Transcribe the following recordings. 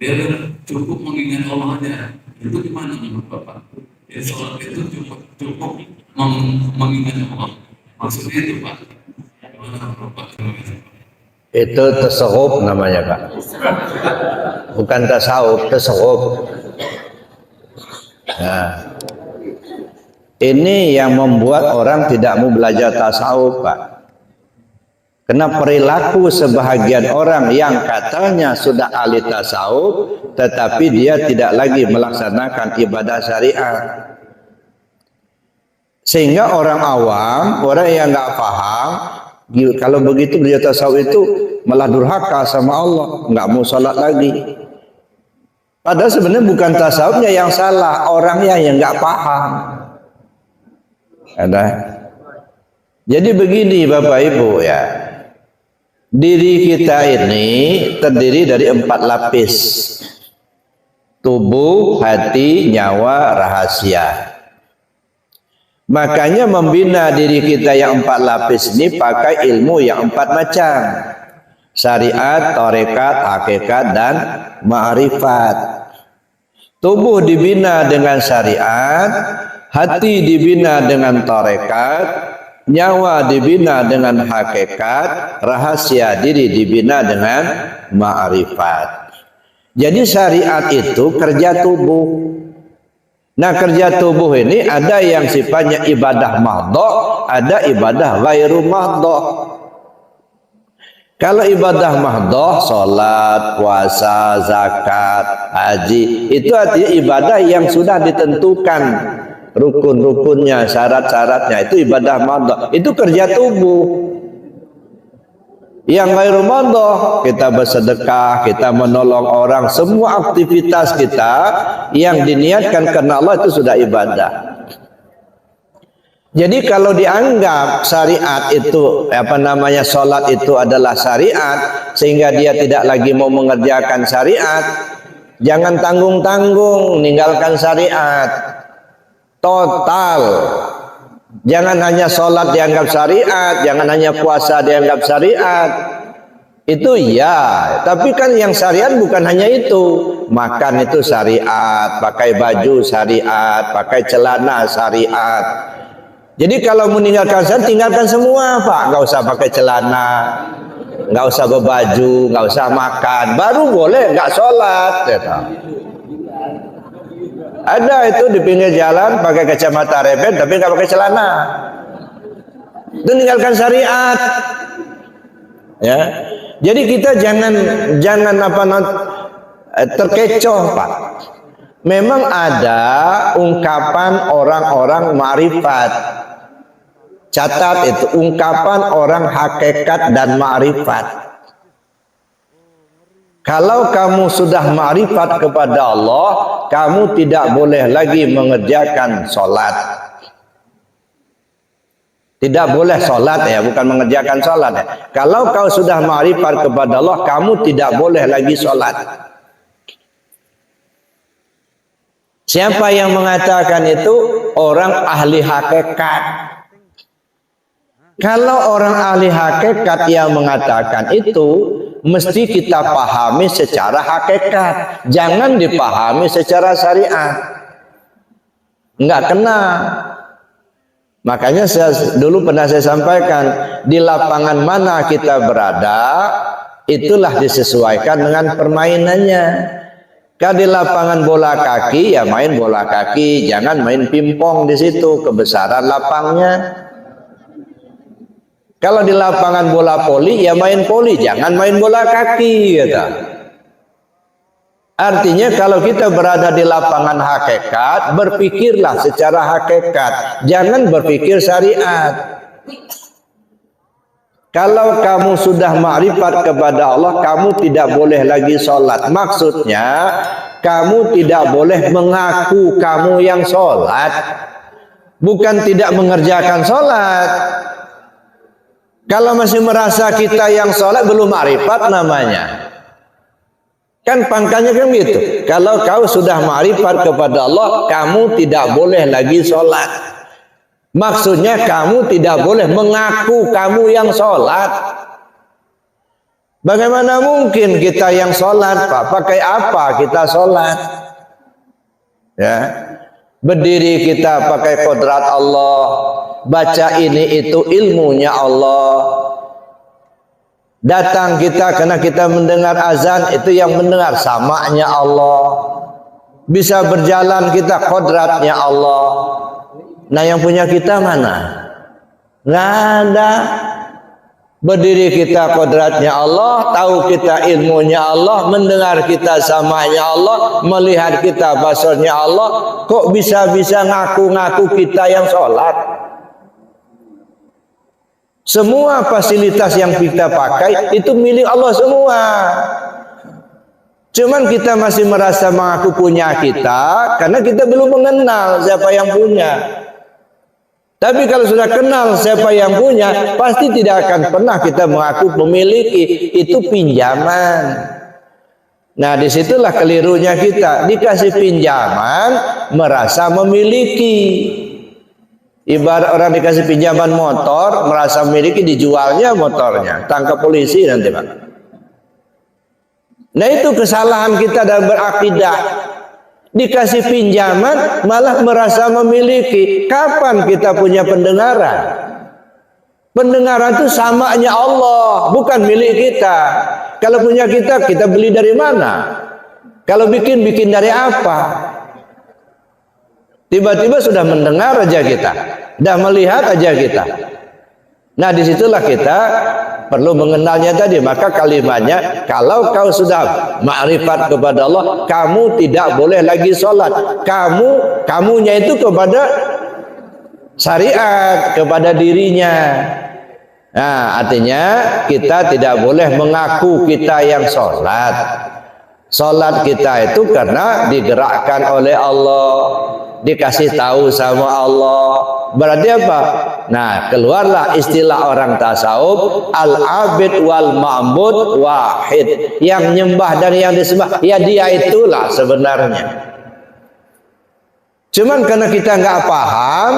Dia cukup mengingat Allah aja. Itu gimana menurut Bapak? Ya, sholat itu cukup mengingat Allah. Maksudnya itu Pak. Gimana menurut Pak? Itu tasawuf namanya Pak. Bukan tasawuf, tasawuf. Nah, ini yang membuat orang tidak mau belajar tasawuf Pak. Karena perilaku sebahagian orang yang katanya sudah ahli tasawuf, tetapi dia tidak lagi melaksanakan ibadah syariat. Sehingga orang awam, orang yang nggak paham, kalau begitu belajar tasawuf itu malah durhaka sama Allah, nggak mau sholat lagi. Padahal sebenarnya bukan tasawufnya yang salah, orangnya yang nggak paham. Ada. Jadi begini Bapak Ibu ya. Diri kita ini terdiri dari 4 lapis. Tubuh, hati, nyawa, rahasia. Makanya membina diri kita yang 4 lapis ini pakai ilmu yang 4 macam. Syariat, tarekat, hakikat, dan ma'rifat. Tubuh dibina dengan syariat, hati dibina dengan tarekat, nyawa dibina dengan hakikat, rahasia diri dibina dengan ma'rifat. Jadi syariat itu kerja tubuh. Nah, kerja tubuh ini ada yang sifatnya ibadah mahdhah, ada ibadah ghairu mahdhah. Kalau ibadah mahdhah, salat, puasa, zakat, haji, itu artinya ibadah yang sudah ditentukan rukun-rukunnya, syarat-syaratnya, itu ibadah mahdhah. Itu kerja tubuh. Yang ghairu mahdhah, kita bersedekah, kita menolong orang, semua aktivitas kita yang diniatkan karena Allah itu sudah ibadah. Jadi kalau dianggap syariat itu sholat itu adalah syariat, sehingga dia tidak lagi mau mengerjakan syariat, jangan tanggung-tanggung meninggalkan syariat total. Jangan hanya sholat dianggap syariat, jangan hanya puasa dianggap syariat. Itu ya, tapi kan yang syariat bukan hanya itu. Makan itu syariat, pakai baju syariat, pakai celana syariat. Jadi kalau meninggalkan syariat, tinggalkan semua Pak. Nggak usah pakai celana, nggak usah berbaju, nggak usah makan. Baru boleh nggak sholat. Gitu. Ada itu di pinggir jalan pakai kacamata rebet tapi nggak pakai celana. Itu meninggalkan syariat. Ya. Jadi kita jangan terkecoh Pak. Memang ada ungkapan orang-orang ma'rifat. Catat itu ungkapan orang hakikat dan ma'rifat. Kalau kamu sudah ma'rifat kepada Allah, kamu tidak boleh lagi mengerjakan sholat. Tidak boleh sholat ya, bukan mengerjakan sholat ya. Kalau kau sudah ma'rifat kepada Allah, kamu tidak boleh lagi sholat. Siapa yang mengatakan itu? Orang ahli hakikat. Kalau orang ahli hakikat yang mengatakan itu, mesti kita pahami secara hakikat, jangan dipahami secara syariat. Enggak kena. Makanya dulu pernah saya sampaikan, di lapangan mana kita berada, itulah disesuaikan dengan permainannya. Kalau di lapangan bola kaki, ya main bola kaki, jangan main pingpong di situ, kebesaran lapangnya. Kalau di lapangan bola poli, ya main poli, jangan main bola kaki, gitu. Artinya kalau kita berada di lapangan hakikat, berpikirlah secara hakikat, jangan berpikir syariat. Kalau kamu sudah ma'rifat kepada Allah, kamu tidak boleh lagi sholat. Maksudnya, kamu tidak boleh mengaku kamu yang sholat, bukan tidak mengerjakan sholat. Kalau masih merasa kita yang sholat belum ma'rifat namanya. Kan pangkalnya kan gitu. Kalau kau sudah ma'rifat kepada Allah, kamu tidak boleh lagi sholat. Maksudnya kamu tidak boleh mengaku kamu yang sholat. Bagaimana mungkin kita yang sholat, Pak? Pakai apa kita sholat? Ya, berdiri kita pakai kodrat Allah, baca ini itu ilmunya Allah. Datang kita karena kita mendengar azan, itu yang mendengar samanya Allah. Bisa berjalan kita kodratnya Allah. Nah, yang punya kita mana? Nggak ada. Berdiri kita kodratnya Allah, tahu kita ilmunya Allah, mendengar kita samanya Allah, melihat kita basarnya Allah. Kok bisa-bisa ngaku-ngaku kita yang sholat? Semua fasilitas yang kita pakai itu milik Allah semua. Cuman kita masih merasa mengaku punya kita karena kita belum mengenal siapa yang punya. Tapi kalau sudah kenal siapa yang punya, pasti tidak akan pernah kita mengaku memiliki. Itu pinjaman. Nah, disitulah kelirunya kita. Dikasih pinjaman, merasa memiliki. Ibarat orang dikasih pinjaman motor, merasa memiliki, dijualnya motornya. Tangkap polisi nanti, Pak. Nah, itu kesalahan kita dalam berakidah. Dikasih pinjaman malah merasa memiliki. Kapan kita punya pendengaran? Pendengaran itu samanya Allah, bukan milik kita. Kalau punya kita beli dari mana? Kalau bikin dari apa? Tiba-tiba sudah mendengar aja kita, sudah melihat aja kita. Nah, disitulah kita perlu mengenalnya tadi. Maka kalimatnya, kalau kau sudah ma'rifat kepada Allah, kamu tidak boleh lagi sholat. Kamunya itu kepada syariat, kepada dirinya. Nah, artinya kita tidak boleh mengaku kita yang sholat. Sholat kita itu karena digerakkan oleh Allah, dikasih tahu sama Allah. Berarti apa? Nah, keluarlah istilah orang tasawuf, al-abid wal ma'bud wahid. Yang nyembah dan yang disembah, ya dia itulah sebenarnya. Cuman karena kita nggak paham,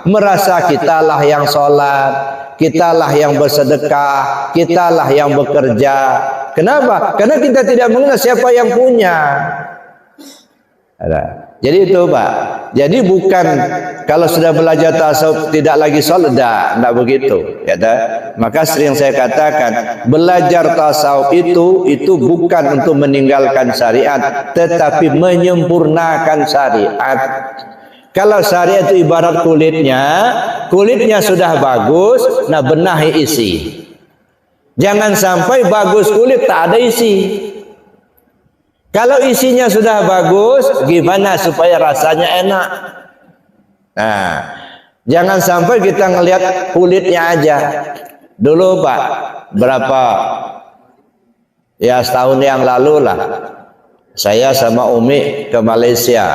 merasa kitalah yang sholat, kitalah yang bersedekah, kitalah yang bekerja. Kenapa? Karena kita tidak mengenal siapa yang punya. Jadi itu, Pak. Jadi bukan kalau sudah belajar tasawuf tidak lagi sholat, tidak begitu. Ya, maka sering saya katakan, belajar tasawuf itu bukan untuk meninggalkan syariat, tetapi menyempurnakan syariat. Kalau syariat itu ibarat kulitnya sudah bagus, nah benahi isi. Jangan sampai bagus kulit tak ada isi. Kalau isinya sudah bagus, gimana supaya rasanya enak? Nah, jangan sampai kita ngelihat kulitnya aja. Dulu, Pak, setahun yang lalu lah, saya sama Umi ke Malaysia.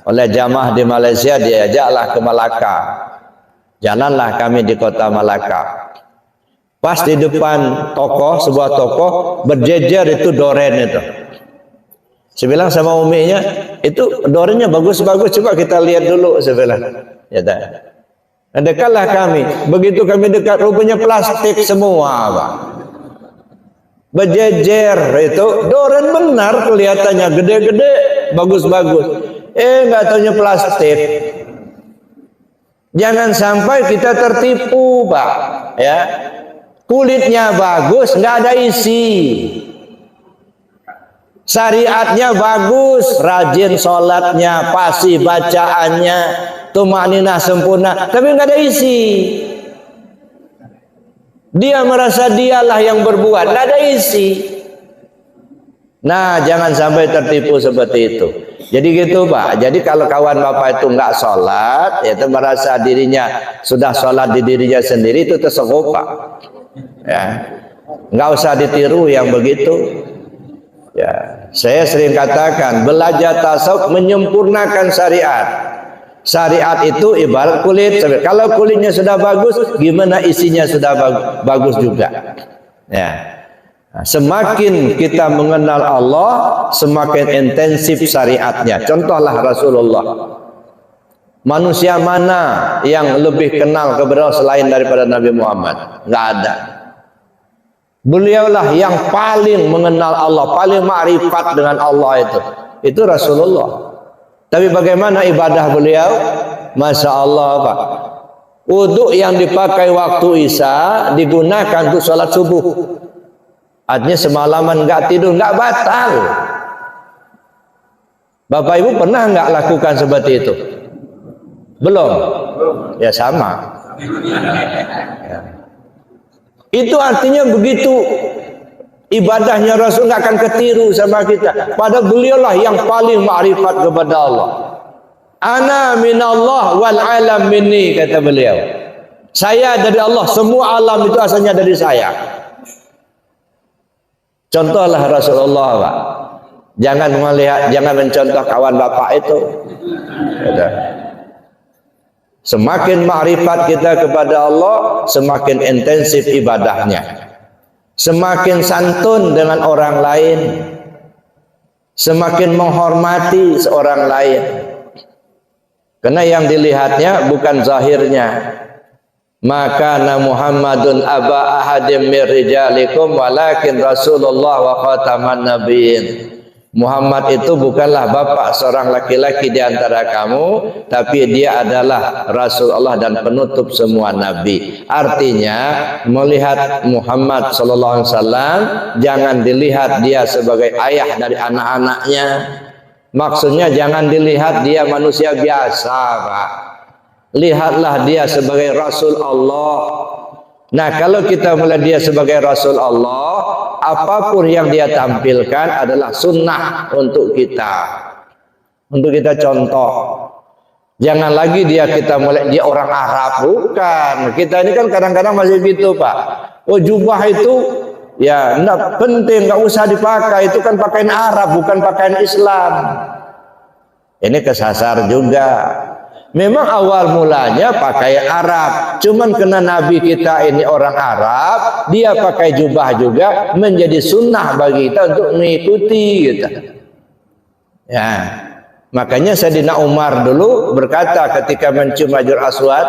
Oleh jamaah di Malaysia diajaklah ke Malaka. Jalanlah kami di kota Malaka. Pas di depan sebuah toko berjejer itu doren itu. Saya bilang sama uminya, itu dorennya bagus-bagus, coba kita lihat dulu. Saya bilang, ya tak. Dekatlah kami. Begitu kami dekat, rupanya plastik semua, Pak. Berjejer itu, doren benar kelihatannya, gede-gede, bagus-bagus. Nggak taunya plastik. Jangan sampai kita tertipu, Pak. Ya, kulitnya bagus, nggak ada isi. Syariatnya bagus, rajin sholatnya, fasih bacaannya, tumaninah sempurna, tapi nggak ada isi. Dia merasa dialah yang berbuat, nggak ada isi. Nah, jangan sampai tertipu seperti itu. Jadi gitu, Pak. Jadi kalau kawan Bapak itu nggak sholat, itu merasa dirinya sudah sholat di dirinya sendiri, itu tasawuf, Pak. Ya, nggak usah ditiru yang begitu. Ya, saya sering katakan, belajar tasawuf menyempurnakan syariat. Syariat itu ibarat kulit. Kalau kulitnya sudah bagus, gimana isinya sudah bagus juga. Ya. Nah, semakin kita mengenal Allah, semakin intensif syariatnya. Contohlah Rasulullah. Manusia mana yang lebih kenal kepada Allah selain daripada Nabi Muhammad? Nggak ada. Beliaulah yang paling mengenal Allah, paling ma'rifat dengan Allah itu. Itu Rasulullah. Tapi bagaimana ibadah beliau? Masya Allah Pak. Wudhu yang dipakai waktu Isya digunakan untuk sholat subuh. Artinya semalaman nggak tidur, nggak batal. Bapak Ibu pernah nggak lakukan seperti itu? Belum? Ya sama. Ya. Itu artinya begitu ibadahnya Rasul nggak akan ketiru sama kita. Padahal beliaulah yang paling ma'rifat kepada Allah. Ana minallah wal alam minni, kata beliau. Saya dari Allah, semua alam itu asalnya dari saya. Contohlah Rasulullah, Pak. Jangan melihat, jangan mencontoh kawan bapak itu. Semakin ma'rifat kita kepada Allah, semakin intensif ibadahnya. Semakin santun dengan orang lain, semakin menghormati seorang lain. Karena yang dilihatnya bukan zahirnya. Maka Muhammadun aba ahadim mir rijalikum walakin Rasulullah wa khataman nabiyyin. Muhammad itu bukanlah bapak seorang laki-laki di antara kamu, tapi dia adalah Rasulullah dan penutup semua nabi. Artinya melihat Muhammad sallallahu alaihi wasallam jangan dilihat dia sebagai ayah dari anak-anaknya. Maksudnya jangan dilihat dia manusia biasa, Pak. Lihatlah dia sebagai Rasul Allah. Nah, kalau kita melihat dia sebagai Rasul Allah, apapun yang dia tampilkan adalah sunnah untuk kita. Untuk kita contoh. Jangan lagi kita mulai dia orang Arab, bukan. Kita ini kan kadang-kadang masih gitu, Pak. Oh, jubah itu ya enggak penting, enggak usah dipakai, itu kan pakaian Arab, bukan pakaian Islam. Ini kesasar juga. Memang awal mulanya pakai Arab, cuman kena Nabi kita ini orang Arab, dia pakai jubah juga menjadi sunnah bagi kita untuk mengikuti gitu. Ya, makanya Sayyidina Umar dulu berkata ketika mencium Hajar Aswad,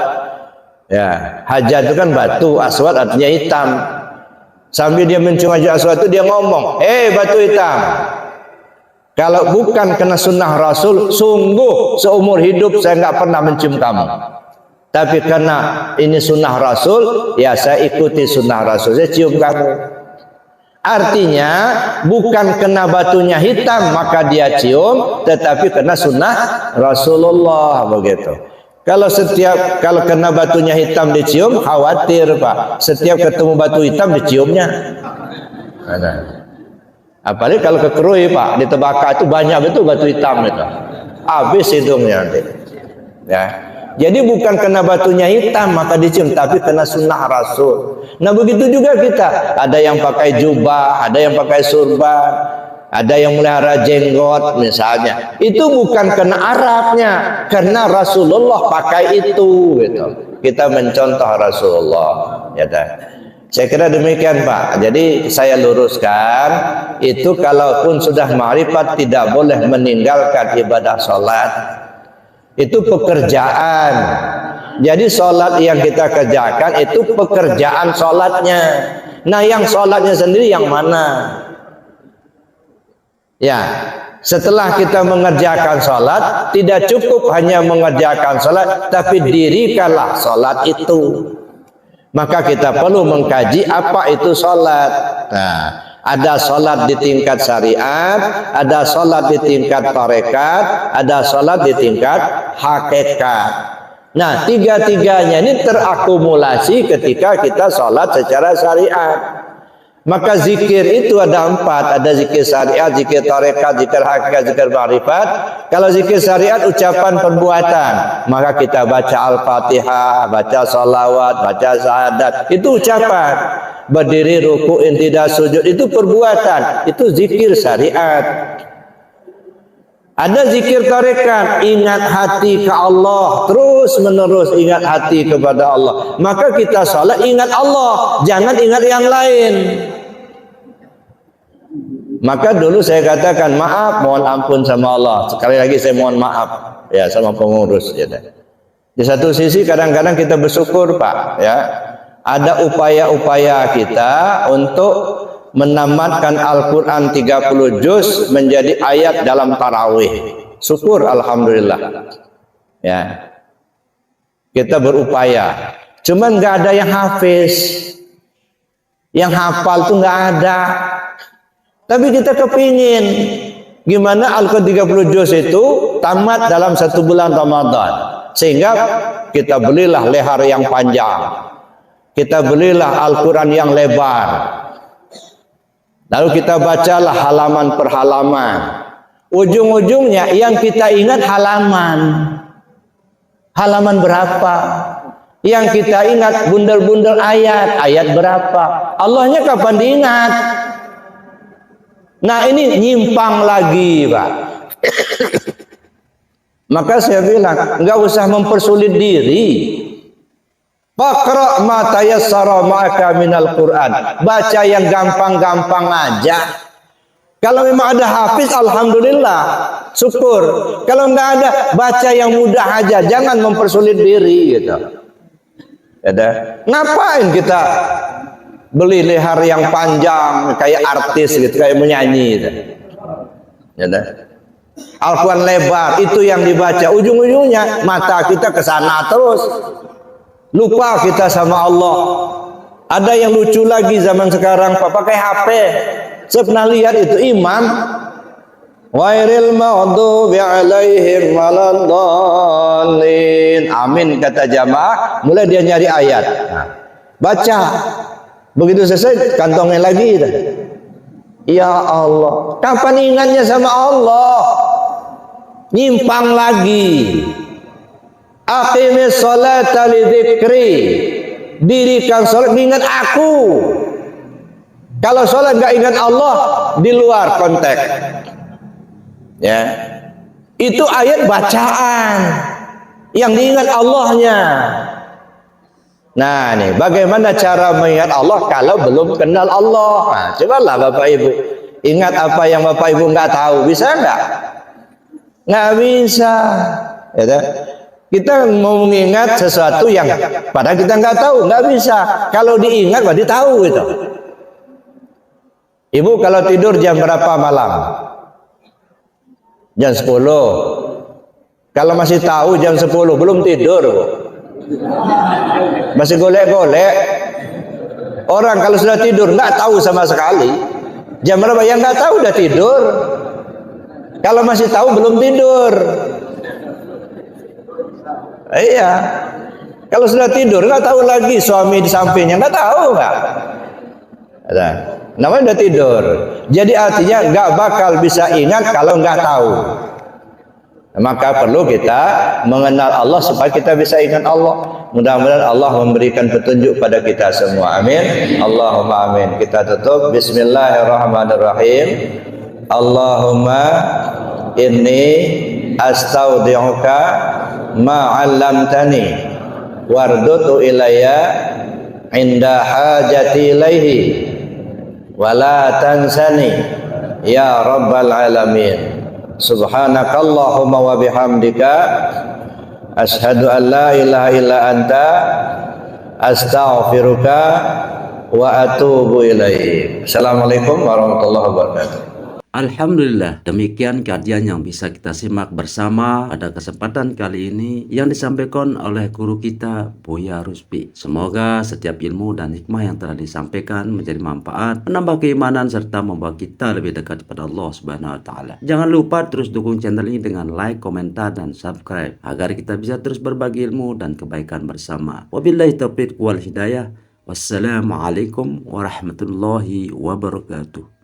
ya hajar itu kan batu, aswad artinya hitam. Sambil dia mencium Hajar Aswad itu dia ngomong, batu hitam. Kalau bukan kena sunnah Rasul, sungguh seumur hidup saya nggak pernah mencium kamu. Tapi karena ini sunnah Rasul, ya saya ikuti sunnah Rasul, saya cium kamu. Artinya bukan kena batunya hitam maka dia cium, tetapi kena sunnah Rasulullah begitu. Kalau kena batunya hitam dicium, khawatir Pak. Setiap ketemu batu hitam diciumnya. Apalagi kalau ke Krui Pak, di Tebaka itu banyak betul batu hitam itu. Habis hidungnya nanti. Ya. Jadi bukan kena batunya hitam maka dicium, tapi kena sunnah Rasul. Nah begitu juga kita. Ada yang pakai jubah, ada yang pakai surban, ada yang melihara jenggot misalnya. Itu bukan kena Arabnya, karena Rasulullah pakai itu. Gitu. Kita mencontoh Rasulullah. Ya dah. Saya kira demikian Pak. Jadi saya luruskan, itu kalaupun sudah ma'rifat tidak boleh meninggalkan ibadah sholat. Itu pekerjaan. Jadi sholat yang kita kerjakan itu pekerjaan sholatnya. Nah yang sholatnya sendiri yang mana? Ya, setelah kita mengerjakan sholat, tidak cukup hanya mengerjakan sholat, tapi dirikanlah sholat itu. Maka kita perlu mengkaji apa itu sholat. Nah, ada sholat di tingkat syariat, ada sholat di tingkat tarekat, ada sholat di tingkat hakikat. Nah, tiga-tiganya ini terakumulasi ketika kita sholat secara syariat. Maka zikir itu ada 4, ada zikir syariat, zikir tarekat, zikir hakikat, zikir ma'rifat. Kalau zikir syariat ucapan perbuatan, maka kita baca Al-Fatihah, baca salawat, baca syahadat, itu ucapan. Berdiri, ruku'in, tidak sujud, itu perbuatan, itu zikir syariat. Ada zikir tarekat, ingat hati ke Allah, terus menerus ingat hati kepada Allah. Maka kita salat ingat Allah, jangan ingat yang lain. Maka dulu saya katakan maaf, mohon ampun sama Allah. Sekali lagi saya mohon maaf ya sama pengurus ya. Di satu sisi kadang-kadang kita bersyukur Pak ya. ada upaya-upaya kita untuk menamatkan Al-Quran 30 juz menjadi ayat dalam tarawih. Syukur alhamdulillah. Ya. Kita berupaya. Cuman nggak ada yang hafiz. Yang hafal tuh nggak ada. Tapi kita kepingin gimana Al-Quran 30 juz itu tamat dalam 1 bulan Ramadan. Sehingga kita belilah lehar yang panjang. Kita belilah Al-Quran yang lebar. Lalu kita bacalah halaman per halaman. Ujung-ujungnya yang kita ingat halaman. Halaman berapa? Yang kita ingat bundel-bundel ayat. Ayat berapa? Allahnya kapan diingat? Nah ini nyimpang lagi, Pak. Maka saya bilang, nggak usah mempersulit diri. Faqra ma tayassara ma'aka minal Qur'an. Baca yang gampang-gampang aja. Kalau memang ada hafiz, alhamdulillah, syukur. Kalau nggak ada, baca yang mudah aja. Jangan mempersulit diri, gitu. Ada. Ngapain kita beli lehar yang panjang kayak artis gitu, kayak menyanyi gitu. Ada. Al-Quran lebar itu yang dibaca. Ujung-ujungnya mata kita ke sana terus. Lupa kita sama Allah. Ada yang lucu lagi zaman sekarang, Pak, pakai HP. Saya pernah lihat itu imam Wairil maghdubi alaihim waladdallin. Amin kata jamaah, mulai dia nyari ayat. Nah, baca. Begitu selesai kantongnya lagi. Ya Allah, kapan ingatnya sama Allah? Nyimpang lagi. Aqimis sholata lidzikri. Dirikan sholat ingat aku. Kalau sholat nggak ingat Allah, di luar konteks. Ya, itu ayat bacaan yang diingat Allahnya. Nah, nih bagaimana cara mengingat Allah kalau belum kenal Allah? Nah, cobalah Bapak Ibu ingat apa yang Bapak Ibu nggak tahu, bisa nggak? Nggak bisa. Ya, kita mau mengingat sesuatu yang padahal kita nggak tahu, nggak bisa. Kalau diingat berarti tahu itu. Ibu kalau tidur jam berapa malam? Jam 10. Kalau masih tahu jam 10 belum tidur, masih golek-golek. Orang kalau sudah tidur nggak tahu sama sekali jam berapa, yang nggak tahu udah tidur. Kalau masih tahu belum tidur. Iya. Kalau sudah tidur nggak tahu lagi suami di sampingnya, nggak tahu nggak. Nah, namanya udah tidur. Jadi artinya nggak bakal bisa ingat kalau nggak tahu. Maka perlu kita mengenal Allah supaya kita bisa ingat Allah. Mudah-mudahan Allah memberikan petunjuk pada kita semua. Amin. Allahumma amin. Kita tutup. Bismillahirrahmanirrahim. Allahumma inni astaudi'uka ma 'allamtani wardutu ilayya inda hajati ilaihi wala tansani ya rabbal alamin. Subhanakallahumma wa bihamdika asyhadu an la ilaha illa anta astaghfiruka wa atubu ilaik. Assalamualaikum warahmatullahi wabarakatuh. Alhamdulillah, demikian kajian yang bisa kita simak bersama pada kesempatan kali ini yang disampaikan oleh guru kita Buya Ruspi. Semoga setiap ilmu dan hikmah yang telah disampaikan menjadi manfaat, menambah keimanan serta membawa kita lebih dekat kepada Allah Subhanahu wa taala. Jangan lupa terus dukung channel ini dengan like, komentar dan subscribe agar kita bisa terus berbagi ilmu dan kebaikan bersama. Wabillahi taufiq wal hidayah. Wassalamualaikum warahmatullahi wabarakatuh.